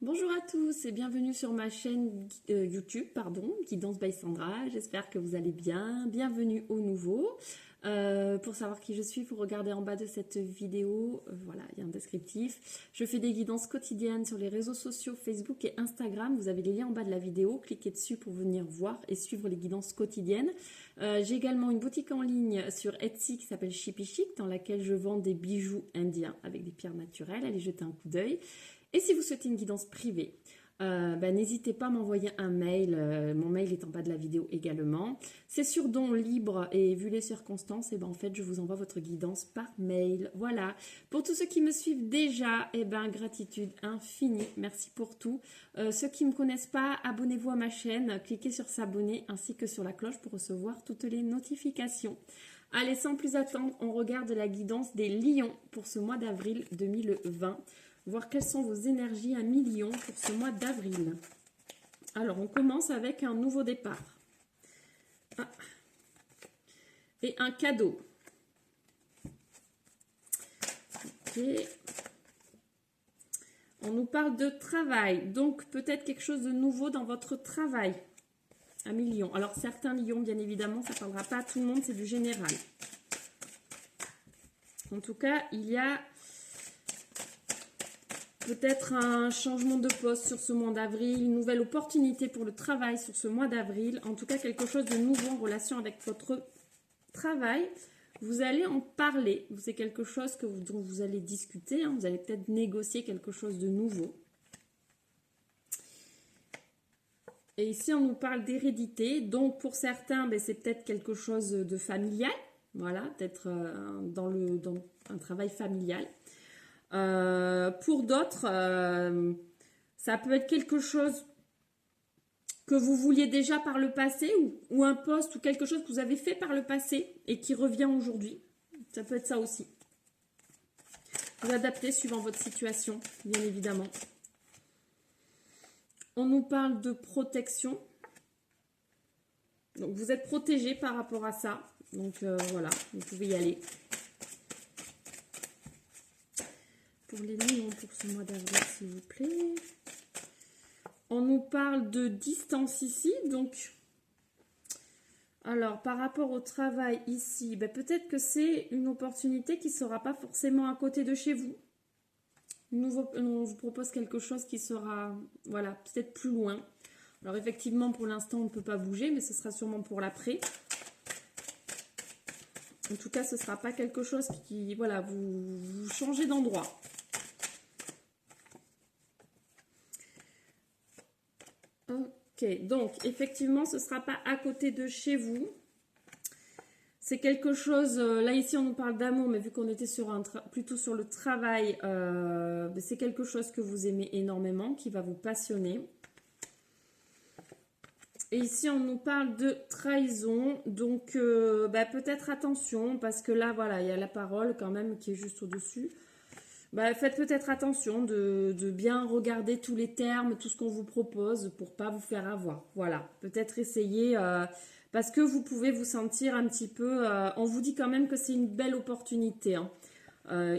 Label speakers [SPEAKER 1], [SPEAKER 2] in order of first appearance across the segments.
[SPEAKER 1] Bonjour à tous et bienvenue sur ma chaîne YouTube, Guidance by Sandra. J'espère que vous allez bien. Bienvenue aux nouveaux. Pour savoir qui je suis, vous regardez en bas de cette vidéo. Voilà, il y a un descriptif. Je fais des guidances quotidiennes sur les réseaux sociaux Facebook et Instagram. Vous avez les liens en bas de la vidéo. Cliquez dessus pour venir voir et suivre les guidances quotidiennes. J'ai également une boutique en ligne sur Etsy qui s'appelle Chippy Chic, dans laquelle je vends des bijoux indiens avec des pierres naturelles. Allez jeter un coup d'œil. Et si vous souhaitez une guidance privée, n'hésitez pas à m'envoyer un mail. Mon mail est en bas de la vidéo également. C'est sur don libre et vu les circonstances, en fait, je vous envoie votre guidance par mail. Voilà. Pour tous ceux qui me suivent déjà, gratitude infinie. Merci pour tout. Ceux qui ne me connaissent pas, abonnez-vous à ma chaîne. Cliquez sur s'abonner ainsi que sur la cloche pour recevoir toutes les notifications. Allez, sans plus attendre, on regarde la guidance des lions pour ce mois d'avril 2020. Voir quelles sont vos énergies à million pour ce mois d'avril. Alors, on commence avec un nouveau départ. Et un cadeau. Ok. On nous parle de travail. Donc, peut-être quelque chose de nouveau dans votre travail. Un million. Alors, certains lions, bien évidemment, ça ne parlera pas à tout le monde, c'est du général. En tout cas, il y a peut-être un changement de poste sur ce mois d'avril, une nouvelle opportunité pour le travail sur ce mois d'avril. En tout cas, quelque chose de nouveau en relation avec votre travail. Vous allez en parler. C'est quelque chose dont vous allez discuter. Vous allez peut-être négocier quelque chose de nouveau. Et ici, on nous parle d'hérédité. Donc, pour certains, c'est peut-être quelque chose de familial. Voilà, peut-être dans un travail familial. Pour d'autres, ça peut être quelque chose que vous vouliez déjà par le passé ou un poste ou quelque chose que vous avez fait par le passé et qui revient aujourd'hui. Ça peut être ça aussi. Vous adaptez suivant votre situation, bien évidemment. On nous parle de protection. Donc, vous êtes protégé par rapport à ça. Donc, voilà, vous pouvez y aller. Pour les lions pour ce mois d'avril, s'il vous plaît. On nous parle de distance ici. Donc, alors, par rapport au travail ici, peut-être que c'est une opportunité qui ne sera pas forcément à côté de chez vous. On vous propose quelque chose qui sera, voilà, peut-être plus loin. Alors, effectivement, pour l'instant, on ne peut pas bouger, mais ce sera sûrement pour l'après. En tout cas, ce ne sera pas quelque chose qui, voilà, vous changez d'endroit. Ok, donc effectivement, ce ne sera pas à côté de chez vous. C'est quelque chose, là ici on nous parle d'amour, mais vu qu'on était plutôt sur le travail, c'est quelque chose que vous aimez énormément, qui va vous passionner. Et ici on nous parle de trahison, donc peut-être attention, parce que là voilà, il y a la parole quand même qui est juste au-dessus. Faites peut-être attention de bien regarder tous les termes, tout ce qu'on vous propose pour pas vous faire avoir. Voilà, peut-être essayer, parce que vous pouvez vous sentir un petit peu... on vous dit quand même que c'est une belle opportunité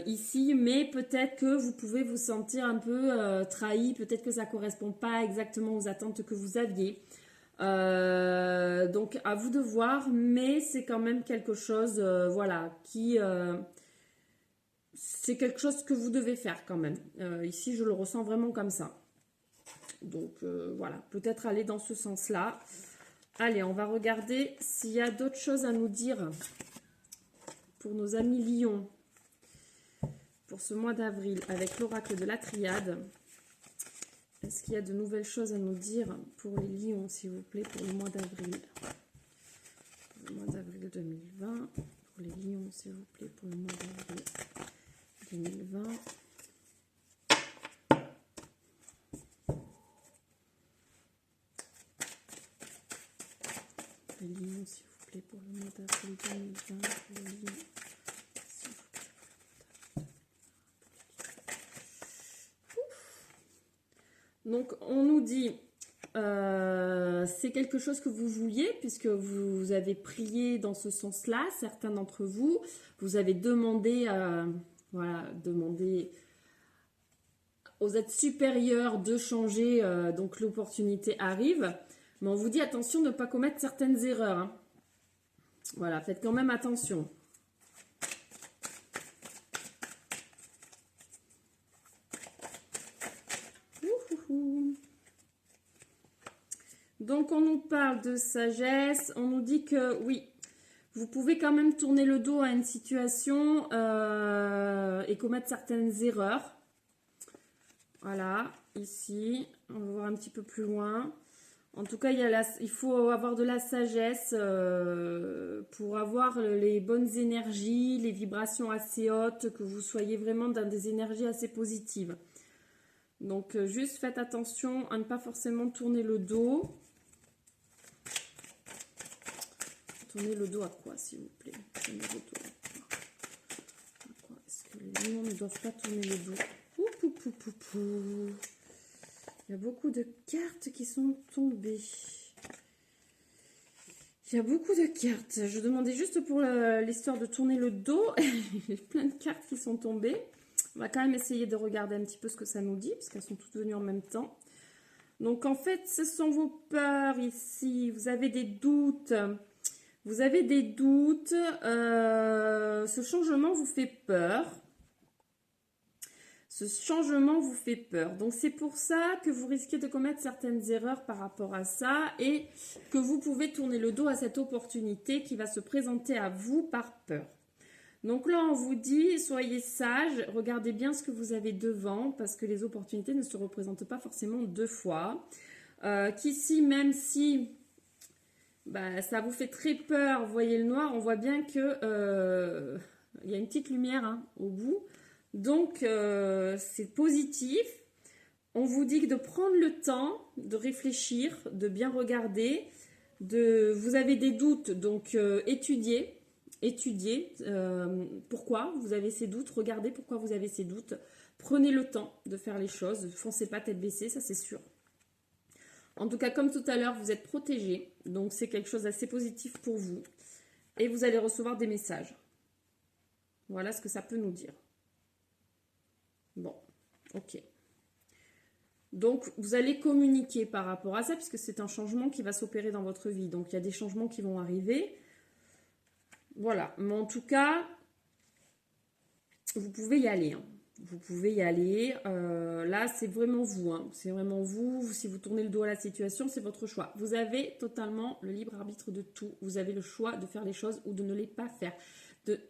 [SPEAKER 1] ici, mais peut-être que vous pouvez vous sentir un peu trahi, peut-être que ça ne correspond pas exactement aux attentes que vous aviez. Donc à vous de voir, mais c'est quand même quelque chose voilà, qui... c'est quelque chose que vous devez faire quand même. Ici, je le ressens vraiment comme ça. Donc, voilà. Peut-être aller dans ce sens-là. Allez, on va regarder s'il y a d'autres choses à nous dire pour nos amis lions. Pour ce mois d'avril, avec l'oracle de la triade. Est-ce qu'il y a de nouvelles choses à nous dire pour les lions, s'il vous plaît, pour le mois d'avril? Pour le mois d'avril 2020. Pour les lions, s'il vous plaît, pour le mois d'avril 2020. Les lions, s'il vous plaît, pour le mois d'avril 2020. Pour les lions, s'il vous plaît, pour le mois d'avril. Donc, on nous dit, c'est quelque chose que vous vouliez, puisque vous avez prié dans ce sens-là. Certains d'entre vous, vous avez demandé... voilà, demander aux êtres supérieurs de changer, donc l'opportunité arrive. Mais on vous dit attention de ne pas commettre certaines erreurs. Hein. Voilà, faites quand même attention. Donc, on nous parle de sagesse. On nous dit que, oui, vous pouvez quand même tourner le dos à une situation et commettre certaines erreurs. Voilà, ici, on va voir un petit peu plus loin. En tout cas, il faut avoir de la sagesse pour avoir les bonnes énergies, les vibrations assez hautes, que vous soyez vraiment dans des énergies assez positives. Donc, juste faites attention à ne pas forcément tourner le dos. Tourner le dos à quoi, s'il vous plaît? Tourner le dos à quoi? Est-ce que les lions ne doivent pas tourner le dos? Il y a beaucoup de cartes qui sont tombées. Il y a beaucoup de cartes. Je demandais juste pour l'histoire de tourner le dos. Il y a plein de cartes qui sont tombées. On va quand même essayer de regarder un petit peu ce que ça nous dit, parce qu'elles sont toutes venues en même temps. Donc, en fait, ce sont vos peurs ici. Vous avez des doutes. Vous avez des doutes. Ce changement vous fait peur. Ce changement vous fait peur. Donc, c'est pour ça que vous risquez de commettre certaines erreurs par rapport à ça et que vous pouvez tourner le dos à cette opportunité qui va se présenter à vous par peur. Donc là, on vous dit, soyez sages, regardez bien ce que vous avez devant parce que les opportunités ne se représentent pas forcément deux fois. Qu'ici, même si ça vous fait très peur, voyez le noir, on voit bien que il y a une petite lumière au bout. Donc, c'est positif. On vous dit de prendre le temps de réfléchir, de bien regarder. Vous avez des doutes, donc étudiez pourquoi vous avez ces doutes. Regardez pourquoi vous avez ces doutes. Prenez le temps de faire les choses. Ne foncez pas tête baissée, ça c'est sûr. En tout cas, comme tout à l'heure, vous êtes protégé. Donc, c'est quelque chose d'assez positif pour vous. Et vous allez recevoir des messages. Voilà ce que ça peut nous dire. Bon, ok. Donc, vous allez communiquer par rapport à ça, puisque c'est un changement qui va s'opérer dans votre vie. Donc, il y a des changements qui vont arriver. Voilà. Mais en tout cas, vous pouvez y aller. Vous pouvez y aller. Là, c'est vraiment vous. C'est vraiment vous. Si vous tournez le dos à la situation, c'est votre choix. Vous avez totalement le libre arbitre de tout. Vous avez le choix de faire les choses ou de ne les pas faire. De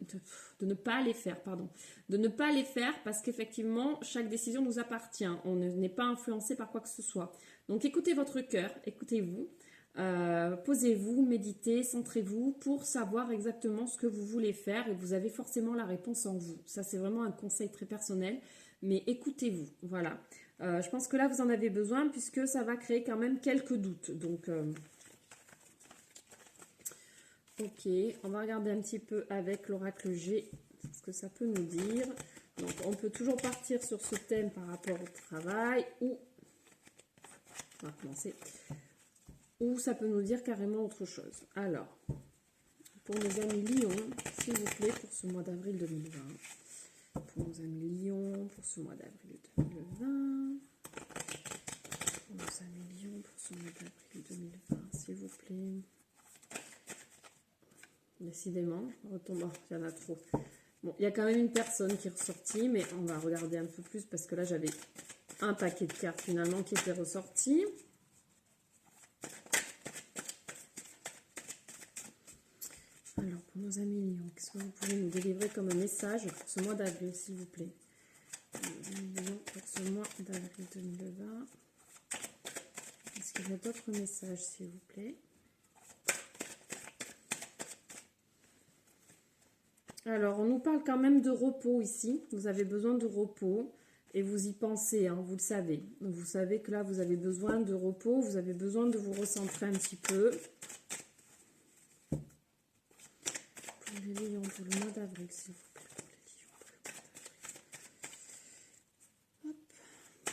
[SPEAKER 1] ne pas les faire, pardon. De ne pas les faire parce qu'effectivement, chaque décision nous appartient. On n'est pas influencé par quoi que ce soit. Donc, écoutez votre cœur, écoutez-vous, posez-vous, méditez, centrez-vous pour savoir exactement ce que vous voulez faire et vous avez forcément la réponse en vous. Ça, c'est vraiment un conseil très personnel, mais écoutez-vous, voilà. Je pense que là, vous en avez besoin puisque ça va créer quand même quelques doutes. Donc, ok, on va regarder un petit peu avec l'oracle G ce que ça peut nous dire. Donc, on peut toujours partir sur ce thème par rapport au travail ou, on va commencer, ou ça peut nous dire carrément autre chose. Alors, pour nos amis Lions, s'il vous plaît, pour ce mois d'avril 2020. Pour nos amis Lions, pour ce mois d'avril 2020. Pour nos amis Lions, pour ce mois d'avril 2020, s'il vous plaît. Décidément, retombe, il y en a trop. Bon, il y a quand même une personne qui est ressortie, mais on va regarder un peu plus parce que là, j'avais un paquet de cartes finalement qui était ressorti. Alors, pour nos amis Lions, qu'est-ce que vous pouvez nous délivrer comme message pour ce mois d'avril, s'il vous plaît? Lions, pour ce mois d'avril 2020. Est-ce qu'il y a d'autres messages, s'il vous plaît? Alors, on nous parle quand même de repos ici. Vous avez besoin de repos et vous y pensez, vous le savez. Vous savez que là, vous avez besoin de repos, vous avez besoin de vous recentrer un petit peu. Pour les lions, pour le mois d'avril, s'il vous plaît.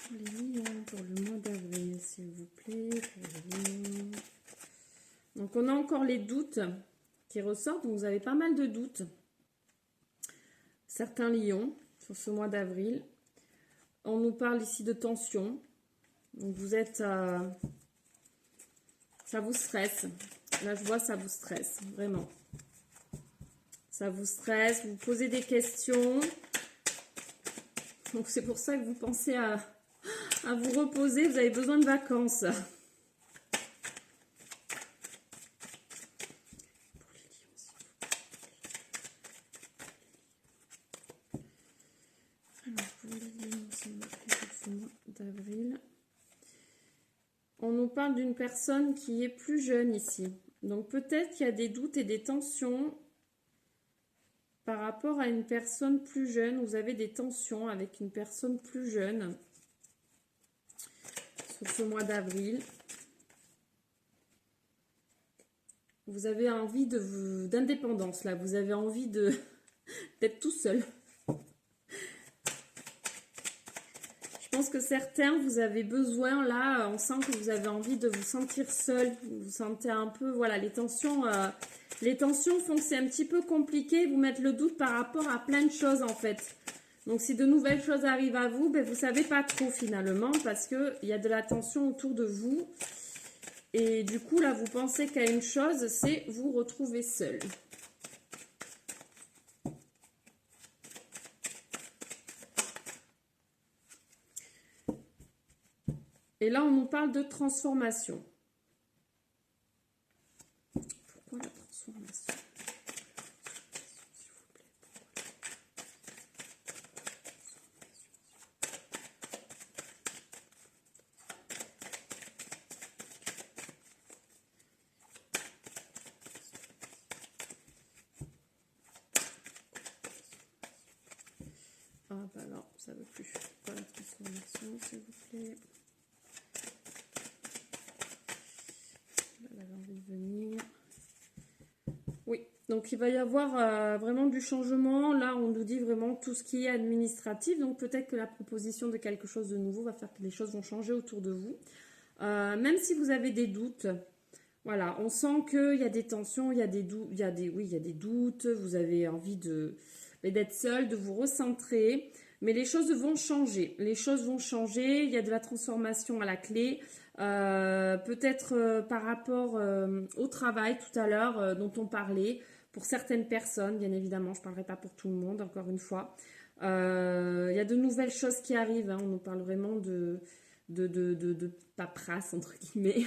[SPEAKER 1] Pour les lions, pour le mois d'avril, s'il vous plaît. Pour les lions. Donc, on a encore les doutes qui ressortent. Donc, vous avez pas mal de doutes. Certains lions sur ce mois d'avril. On nous parle ici de tension. Donc vous êtes... ça vous stresse. Là, je vois, ça vous stresse, vraiment. Ça vous stresse, vous posez des questions. Donc c'est pour ça que vous pensez à vous reposer, vous avez besoin de vacances. D'avril. On nous parle d'une personne qui est plus jeune ici. Donc peut-être qu'il y a des doutes et des tensions par rapport à une personne plus jeune. Vous avez des tensions avec une personne plus jeune sur ce mois d'avril. Vous avez envie d'indépendance là. Vous avez envie d'être tout seul. Je pense que certains, vous avez besoin, là, on sent que vous avez envie de vous sentir seul. Vous sentez un peu, voilà, les tensions font que c'est un petit peu compliqué. Vous mettre le doute par rapport à plein de choses, en fait. Donc, si de nouvelles choses arrivent à vous, ben, vous ne savez pas trop, finalement, parce qu'il y a de la tension autour de vous. Et du coup, là, vous pensez qu'à une chose, c'est vous retrouver seul. Et là, on nous parle de transformation. Pourquoi la transformation? Ah bah non, ça ne veut plus. Pas la transformation, s'il vous plaît. Elle avait envie de venir. Oui, donc il va y avoir vraiment du changement. Là, on nous dit vraiment tout ce qui est administratif. Donc peut-être que la proposition de quelque chose de nouveau va faire que les choses vont changer autour de vous. Même si vous avez des doutes, voilà, on sent qu'il y a des tensions, il y a des doutes, il y a des doutes. Vous avez envie d'être seul, de vous recentrer. Mais les choses vont changer. Les choses vont changer. Il y a de la transformation à la clé. Peut-être par rapport au travail tout à l'heure dont on parlait. Pour certaines personnes, bien évidemment, je ne parlerai pas pour tout le monde, encore une fois. Il y a de nouvelles choses qui arrivent. Hein. On nous parle vraiment de paperasse, entre guillemets.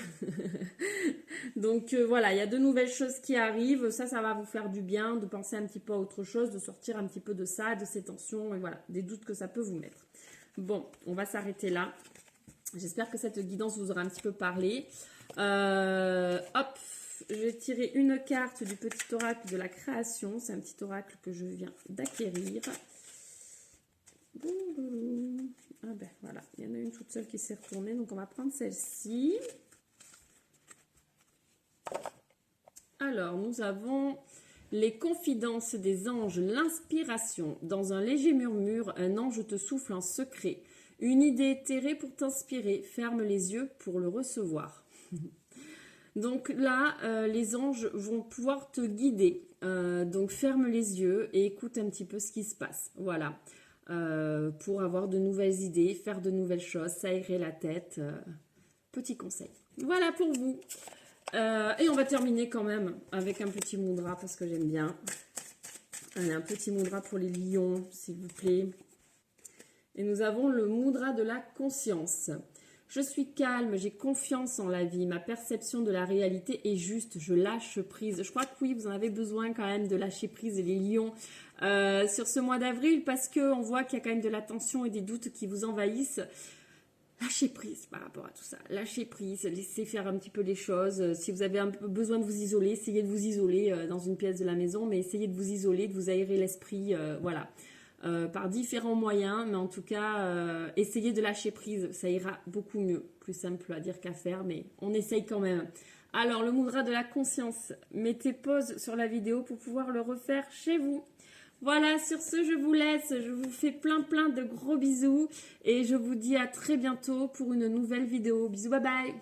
[SPEAKER 1] Donc voilà, il y a de nouvelles choses qui arrivent. Ça va vous faire du bien de penser un petit peu à autre chose, de sortir un petit peu de ça, de ces tensions et voilà, des doutes que ça peut vous mettre. Bon, on va s'arrêter là. J'espère que cette guidance vous aura un petit peu parlé. Hop, je vais tirer une carte du petit oracle de la création. C'est un petit oracle que je viens d'acquérir. Ah ben voilà, il y en a une toute seule qui s'est retournée, donc on va prendre celle-ci. Alors, nous avons les confidences des anges, l'inspiration. Dans un léger murmure, un ange te souffle un secret. Une idée éthérée pour t'inspirer. Ferme les yeux pour le recevoir. Donc là, les anges vont pouvoir te guider. Donc ferme les yeux et écoute un petit peu ce qui se passe. Voilà. Pour avoir de nouvelles idées, faire de nouvelles choses, s'aérer la tête. Petit conseil. Voilà pour vous. Et on va terminer quand même avec un petit mudra parce que j'aime bien. Allez, un petit mudra pour les lions, s'il vous plaît. Et nous avons le mudra de la conscience. Je suis calme, j'ai confiance en la vie, ma perception de la réalité est juste, je lâche prise. Je crois que oui, vous en avez besoin quand même de lâcher prise, les lions, sur ce mois d'avril, parce qu'on voit qu'il y a quand même de la tension et des doutes qui vous envahissent. Lâchez prise par rapport à tout ça. Lâchez prise, laissez faire un petit peu les choses. Si vous avez un peu besoin de vous isoler, essayez de vous isoler dans une pièce de la maison, mais essayez de vous isoler, de vous aérer l'esprit, voilà. Par différents moyens, mais en tout cas, essayez de lâcher prise, ça ira beaucoup mieux. Plus simple à dire qu'à faire, mais on essaye quand même. Alors, le mudra de la conscience, mettez pause sur la vidéo pour pouvoir le refaire chez vous. Voilà, sur ce, je vous laisse, je vous fais plein de gros bisous et je vous dis à très bientôt pour une nouvelle vidéo. Bisous, bye bye!